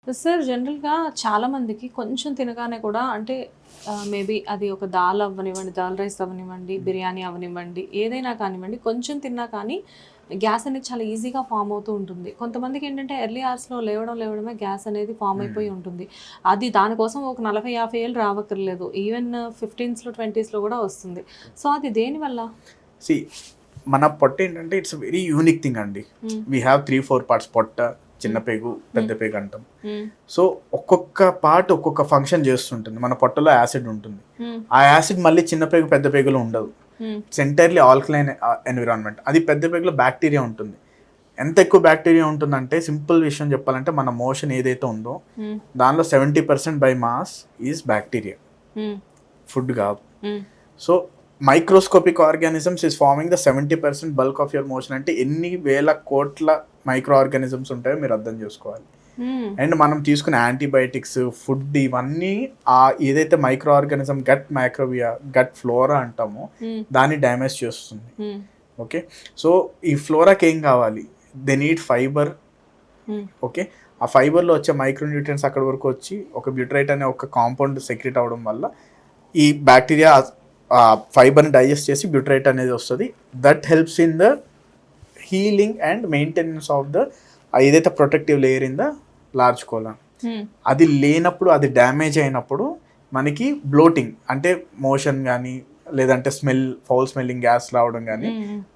Sir జనరల్‌గా చాలామందికి కొంచెం తినగానే కూడా అంటే మేబీ అది ఒక దాల్ అవ్వనివ్వండి, దాల్ రైస్ అవ్వనివ్వండి, బిర్యానీ అవ్వనివ్వండి, ఏదైనా కానివ్వండి కొంచెం తిన్నా కానీ గ్యాస్ అనేది చాలా ఈజీగా ఫామ్ అవుతూ ఉంటుంది. కొంతమందికి ఏంటంటే ఎర్లీ అవర్స్‌లో లేవడమే గ్యాస్ అనేది ఫామ్ అయిపోయి ఉంటుంది. అది దానికోసం ఒక 40, 50 ఏళ్ళు రావక్కర్లేదు. ఈవెన్ 15స్‌లో, 20స్‌లో కూడా వస్తుంది. సో అది దేనివల్ల? సి మన పొట్ట ఏంటంటే ఇట్స్ వెరీ యూనిక్ థింగ్ అండి. వీ హ్యావ్ 3-4 పార్ట్స్ పొట్ట, చిన్న పేగు, పెద్ద పేగు అంటాం. సో ఒక్కొక్క పార్ట్ ఒక్కొక్క ఫంక్షన్ చేస్తుంటుంది. మన పొట్టలో యాసిడ్ ఉంటుంది. ఆ యాసిడ్ మళ్ళీ చిన్న పేగు పెద్ద పేగులో ఉండదు. It's entirely alkaline environment. అది పెద్ద పేగులో బ్యాక్టీరియా ఉంటుంది. ఎంత ఎక్కువ బ్యాక్టీరియా ఉంటుందంటే సింపుల్ విషయం చెప్పాలంటే మన మోషన్ ఏదైతే ఉందో దానిలో 70% by mass is bacteria, food కాదు. So microscopic organisms is forming the 70% bulk of your motion. అంటే ఎన్ని వేల కోట్ల మైక్రో ఆర్గానిజమ్స్ ఉంటాయో మీరు అర్థం చేసుకోవాలి. అండ్ మనం తీసుకునే యాంటీబయాటిక్స్, ఫుడ్, ఇవన్నీ ఆ ఏదైతే micro organism gut microbiota, gut flora అంటామో దాన్ని డ్యామేజ్ చేస్తుంది. ఓకే, సో ఈ ఫ్లోరాకి ఏం కావాలి? They need fibre. ఓకే, ఆ ఫైబర్లో వచ్చే మైక్రో న్యూట్రియన్స్ అక్కడ వరకు వచ్చి ఒక బ్యూటరైట్ అనే ఒక కాంపౌండ్ సెక్రెట్ అవడం వల్ల ఈ బ్యాక్టీరియా ఫైబర్ని డైజెస్ట్ చేసి బ్యూటరైట్ అనేది వస్తుంది. That helps in the healing and maintenance of the ఏదైతే protective layer in the large colon. అది లేనప్పుడు, అది డ్యామేజ్ అయినప్పుడు మనకి బ్లోటింగ్ అంటే మోషన్ కానీ లేదంటే ఫౌల్ స్మెల్లింగ్ గ్యాస్ రావడం కానీ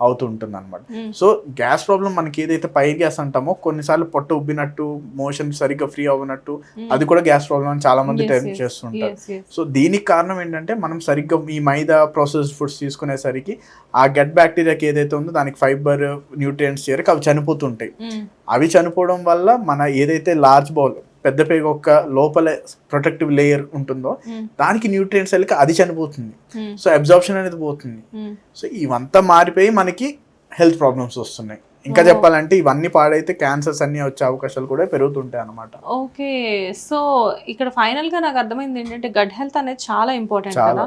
అవుతుంటుంది అనమాట. సో గ్యాస్ ప్రాబ్లం మనకి ఏదైతే పై గ్యాస్ అంటామో కొన్నిసార్లు పొట్ట ఉబ్బినట్టు, మోషన్ సరిగ్గా ఫ్రీ అవ్వనట్టు, అది కూడా గ్యాస్ ప్రాబ్లం అని చాలా మంది టైం చేస్తుంటారు. సో దీనికి కారణం ఏంటంటే మనం సరిగ్గా ఈ మైదా ప్రాసెస్డ్ ఫుడ్స్ తీసుకునేసరికి ఆ గట్ బ్యాక్టీరియాకి ఏదైతే ఉందో దానికి ఫైబర్, న్యూట్రియంట్స్ చేరక అవి చనిపోతుంటాయి. అవి చనిపోవడం వల్ల మన ఏదైతే లార్జ్ బౌల్ పెద్ద పేగు యొక్క లోపల ప్రొటెక్టివ్ లేయర్ ఉంటుందో దానికి న్యూట్రియంట్స్ వెళ్ళక అది చనిపోతుంది. సో అబ్జార్ప్షన్ అనేది పోతుంది. సో ఇవంతా మారిపోయి మనకి హెల్త్ ప్రాబ్లమ్స్ వస్తున్నాయి. ఇంకా చెప్పాలంటే ఇవన్నీ పాడైతే క్యాన్సర్స్ అన్ని వచ్చే అవకాశాలు కూడా పెరుగుతుంటాయి అన్నమాట. ఓకే, సో ఇక్కడ ఫైనల్ గా నాకు అర్థమైంది ఏంటంటే గట్ హెల్త్ అనేది చాలా ఇంపార్టెంట్ కదా.